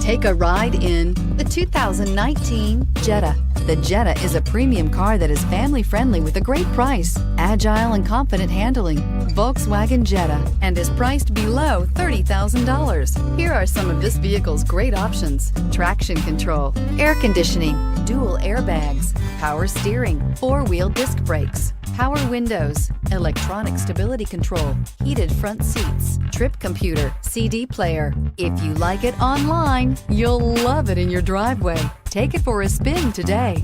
Take a ride in the 2019 Jetta. The Jetta is a premium car that is family-friendly with a great price, agile and confident handling. Volkswagen Jetta, and is priced below $30,000. Here are some of this vehicle's great options: traction control, air conditioning, dual airbags, power steering, four-wheel disc brakes, power windows, electronic stability control, heated front seats, trip computer, CD player. If you like it online, you'll love it in your driveway. Take it for a spin today.